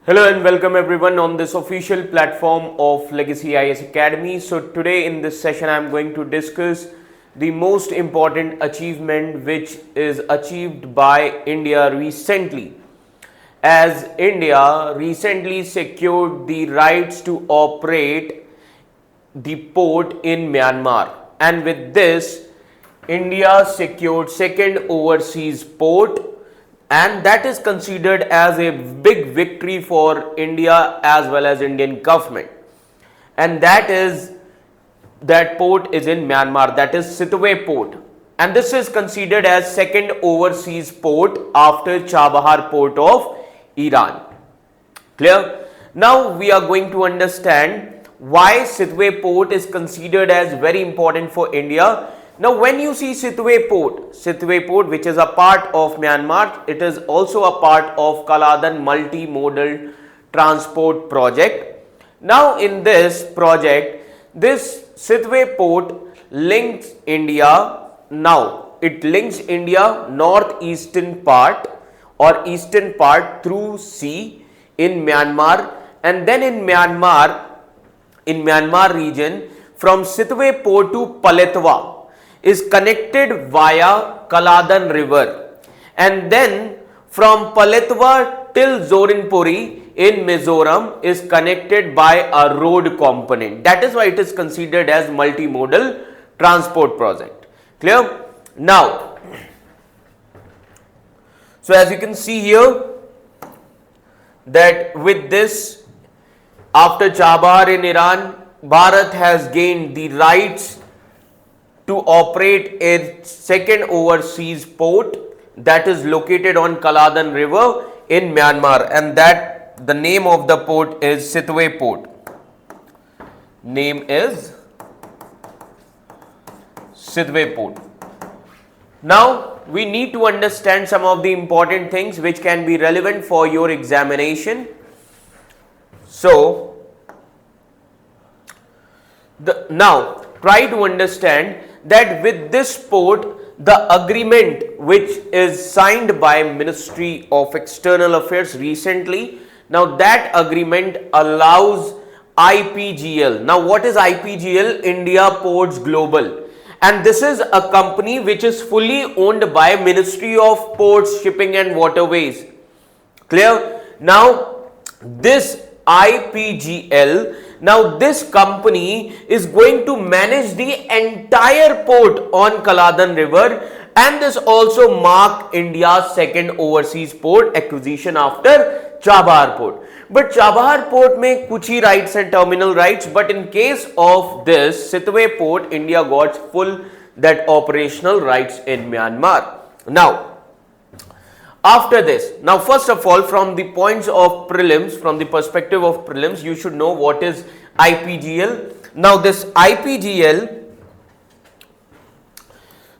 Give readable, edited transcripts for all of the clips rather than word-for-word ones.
Hello and welcome everyone on this official platform of Legacy IAS Academy. So today in this session I am going to discuss the most important achievement which is achieved by India recently, as India recently secured the rights to operate the port in Myanmar, and with this India secured second overseas port, and that is considered as a big victory for India as well as Indian government. And that port is in Myanmar, that is Sittwe port, and this is considered as second overseas port after Chabahar port of Iran. Clear? Now we are going to understand why Sittwe port is considered as very important for India. Now when you see Sittwe port which is a part of Myanmar, it is also a part of Kaladan multimodal transport project. Now in this project, this Sittwe port links India, northeastern part or eastern part through sea in Myanmar, and then in Myanmar region from Sittwe port to Paletwa is connected via Kaladan river, and then from Paletwa till Zorinpuri in Mizoram is connected by a road component. That is why it is considered as multimodal transport project. Clear? Now, so as you can see here that with this, after Chabahar in Iran, Bharat has gained the rights to operate a second overseas port that is located on Kaladan river in Myanmar, and that the name of the port is Sittwe port. Name is Sittwe port. Now we need to understand some of the important things which can be relevant for your examination. So now try to understand that with this port, the agreement which is signed by Ministry of External Affairs recently, now that agreement allows IPGL. Now what is IPGL? India Ports Global, and this is a company which is fully owned by Ministry of Ports, Shipping and Waterways. Clear? Now this IPGL, now this company is going to manage the entire port on Kaladan river, and this also mark India's second overseas port acquisition after Chabahar port. But Chabahar port में कुछ ही rights and terminal rights, but in case of this Sittwe port, India got full that operational rights in Myanmar. Now after this, now first of all, from the points of prelims, from the perspective of prelims, you should know what is IPGL. Now this IPGL,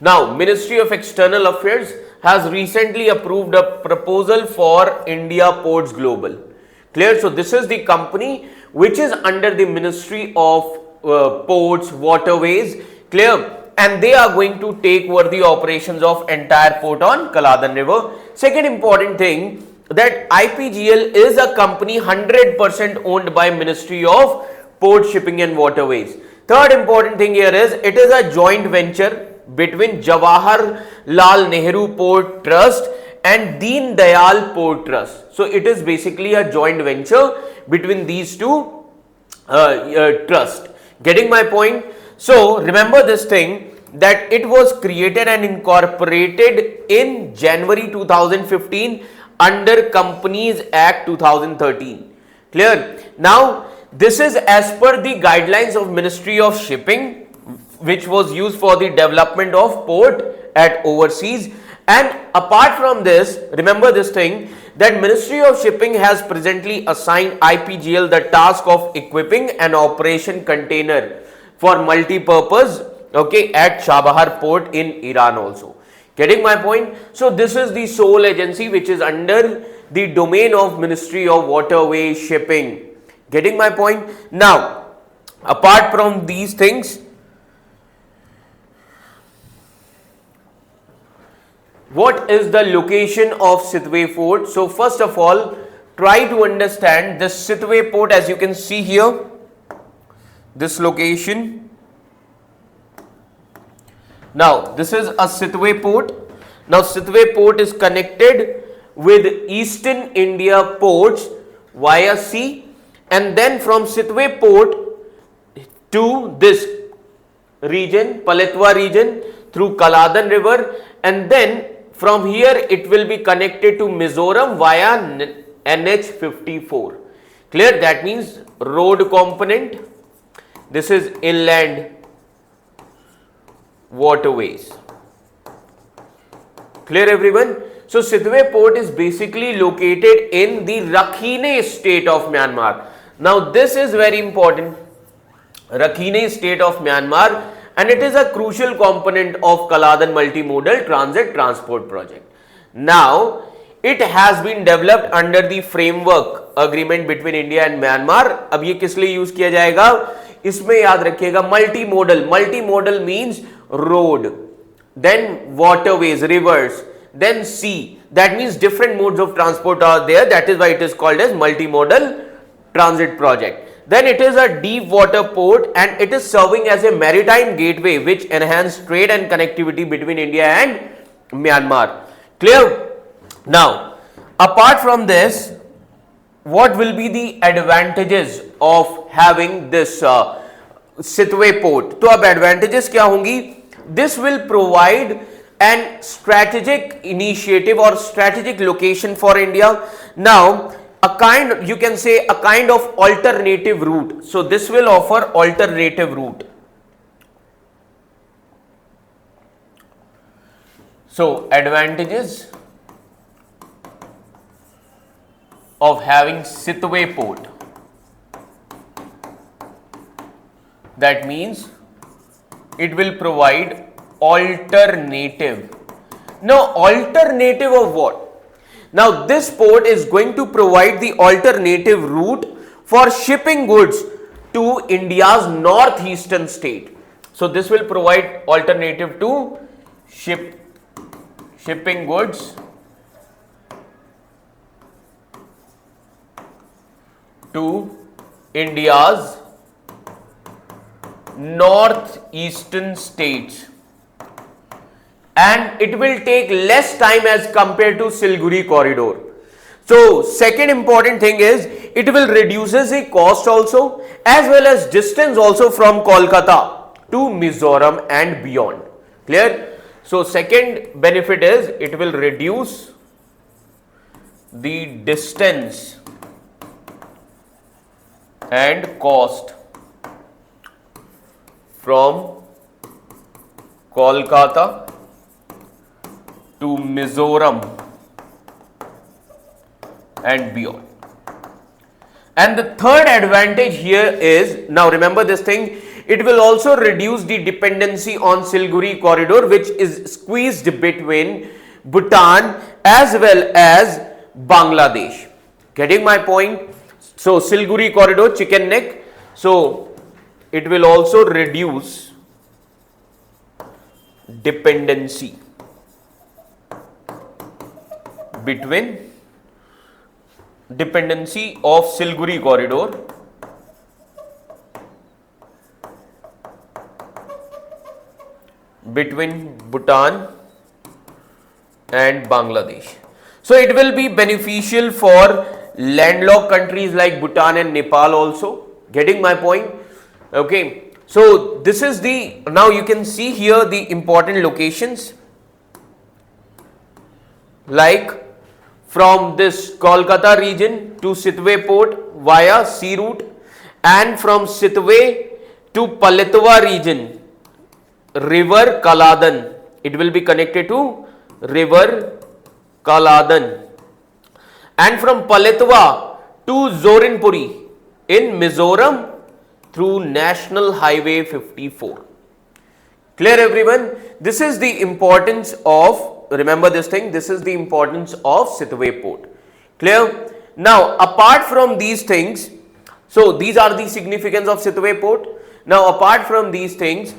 now Ministry of External Affairs has recently approved a proposal for India Ports Global. Clear? So this is the company which is under the Ministry of Ports, Waterways. Clear? And they are going to take over the operations of entire port on Kaladan river. Second important thing, that IPGL is a company 100% owned by Ministry of Port, Shipping and Waterways. Third important thing here is it is a joint venture between Jawaharlal Nehru Port Trust and Deen Dayal Port Trust. So it is basically a joint venture between these two trusts. Getting my point? So remember this thing, that it was created and incorporated in January 2015 under Companies Act 2013. Clear? Now this is as per the guidelines of Ministry of Shipping, which was used for the development of port at overseas. And apart from this, remember this thing, that Ministry of Shipping has presently assigned IPGL the task of equipping an operation container for multi-purpose, okay, at Chabahar port in Iran also. Getting my point? So this is the sole agency which is under the domain of Ministry of Waterways, Shipping. Getting my point? Now apart from these things, what is the location of Sittwe Fort? So first of all, try to understand this Sitwe port. As you can see here, this location. Now this is a Sitwe port. Now Sitwe port is connected with Eastern India ports via sea, and then from Sitwe port to this region, Paletwa region, through Kaladan river, and then from here it will be connected to Mizoram via NH54. Clear? That means road component. This is inland waterways. Clear everyone? So Sitwe port is basically located in the Rakhine state of Myanmar. Now this is very important. Rakhine state of Myanmar, and it is a crucial component of Kaladan multimodal transit transport project. Now it has been developed under the framework agreement between India and Myanmar. अब ये किस लिए use किया जाएगा? इसमें याद रखिएगा multimodal. Multimodal means road, then waterways, rivers, then sea. That means different modes of transport are there. That is why it is called as multimodal transit project. Then it is a deep water port, and it is serving as a maritime gateway which enhance trade and connectivity between India and Myanmar. Clear? Now, apart from this, what will be the advantages of having this Sitwe port? तो अब advantages क्या होंगी? This will provide an strategic initiative or strategic location for India. Now, a kind, you can say a kind of alternative route. So this will offer alternative route. So advantages of having Sitwe port. That means it will provide alternative. Now alternative of what? Now this port is going to provide the alternative route for shipping goods to India's northeastern state. So this will provide alternative to shipping goods to India's northeastern states, and it will take less time as compared to Siliguri corridor. So second important thing is it will reduces the cost also as well as distance also from Kolkata to Mizoram and beyond. Clear? So second benefit is it will reduce the distance and cost from Kolkata to Mizoram and beyond. And the third advantage here is, now remember this thing, it will also reduce the dependency on Siliguri corridor, which is squeezed between Bhutan as well as Bangladesh. Getting my point? So Siliguri corridor, chicken neck. So it will also reduce dependency of Siliguri corridor between Bhutan and Bangladesh. So it will be beneficial for landlocked countries like Bhutan and Nepal also. Getting my point? Okay. So this is the, now you can see here the important locations, like from this Kolkata region to Sitwe port via sea route, and from Sitwe to Paletwa region, river Kaladan, it will be connected to river Kaladan, and from Paletwa to Zorinpuri in Mizoram through National Highway 54. Clear everyone? This is the importance of, remember this thing, this is the importance of Sitwe port. Clear? Now apart from these things, so these are the significance of Sitwe port. Now apart from these things,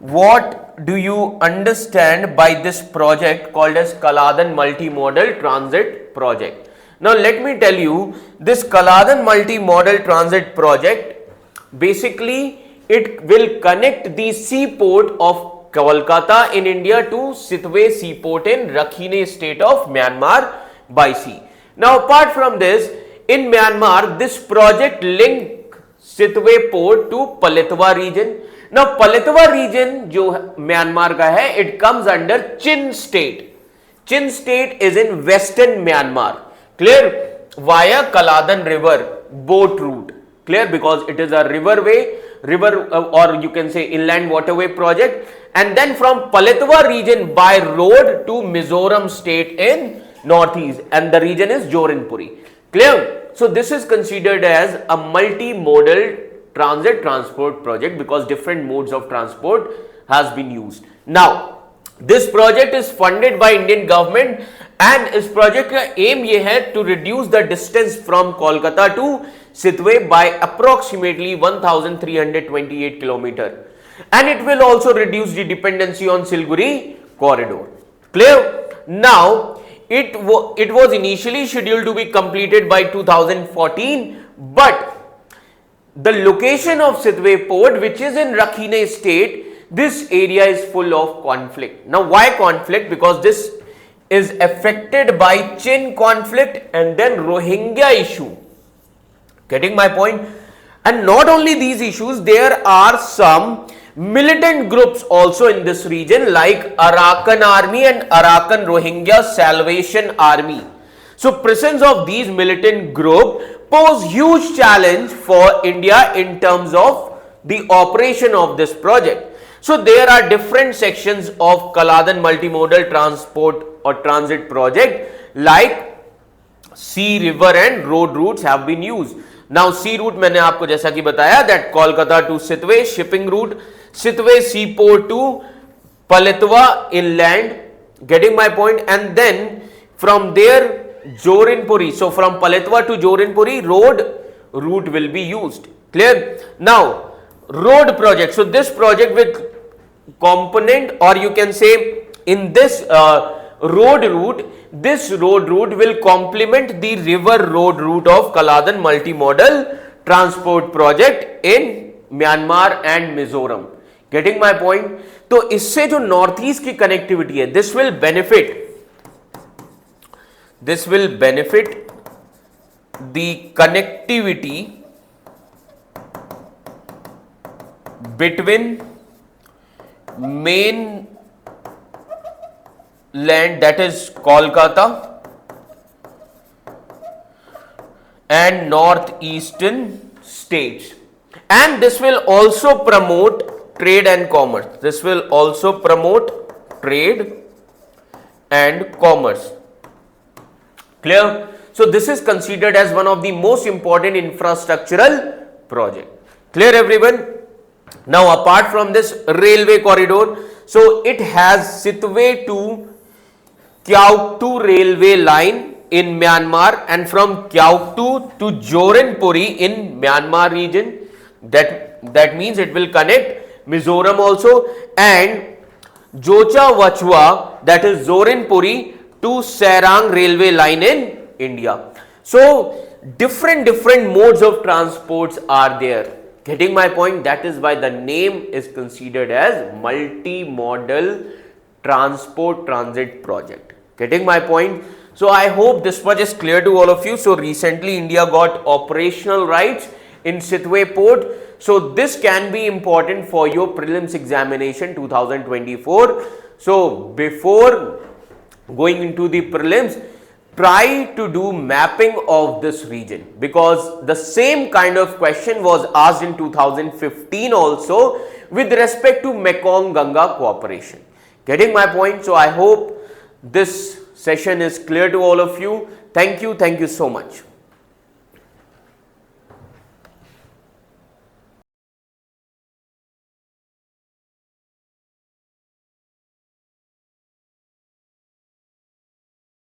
what do you understand by this project called as Kaladan multimodal transit project? Now let me tell you, this Kaladan multi-modal transit project, basically it will connect the seaport of Kolkata in India to Sitwe seaport in Rakhine state of Myanmar by sea. Now apart from this, in Myanmar, this project link Sitwe port to Palitwa region. Now Palitwa region जो Myanmar का है, it comes under Chin state. Chin state is in western Myanmar. Clear? Via Kaladan river boat route. Clear? Because it is a riverway, or you can say inland waterway project. And then from Palitwa region by road to Mizoram state in northeast, and the region is Jorinpuri. Clear? So this is considered as a multimodal transit transport project because different modes of transport has been used. Now this project is funded by Indian government and इस project का aim ये है to reduce the distance from Kolkata to Sitwe by approximately 1328 km, and it will also reduce the dependency on Siliguri corridor. Clear? Now it was initially scheduled to be completed by 2014, but the location of Sitwe port, which is in Rakhine state, this area is full of conflict. Now why conflict? Because this is affected by Chin conflict and then Rohingya issue. Getting my point? And not only these issues, there are some militant groups also in this region like Arakan Army and Arakan Rohingya Salvation Army. So presence of these militant group pose huge challenge for India in terms of the operation of this project. So there are different sections of Kaladan multimodal transport or transit project, like sea, river and road routes have been used. Now sea route मैंने आपको जैसा कि बताया that Kolkata to Sitwe shipping route, Sitwe seaport to Palitwa inland, getting my point, and then from there Jorinpuri. So from Palitwa to Jorinpuri road route will be used. Clear? Now road project. So this project with component, or you can say in this road route, this road route will complement the river road route of Kaladan multimodal transport project in Myanmar and Mizoram. Getting my point? तो इससे जो north east की connectivity है, this will benefit the connectivity between main land, that is Kolkata, and northeastern states, and this will also promote trade and commerce. This will also promote trade and commerce. Clear? So this is considered as one of the most important infrastructural project. Clear everyone? Now apart from this railway corridor, so it has Sitwe to Kyauktu railway line in Myanmar, and from Kyauktu to Jorinpuri in Myanmar region. That means it will connect Mizoram also, and Jocha Wachwa, that is Jorinpuri to Serang railway line in India. So different modes of transports are there. Getting my point? That is why the name is considered as multi-modal transport transit project. Getting my point? So I hope this much is clear to all of you. So recently India got operational rights in Sitwe port. So this can be important for your prelims examination 2024. So before going into the prelims, try to do mapping of this region, because the same kind of question was asked in 2015 also with respect to Mekong Ganga cooperation. Getting my point? So I hope this session is clear to all of you. Thank you so much.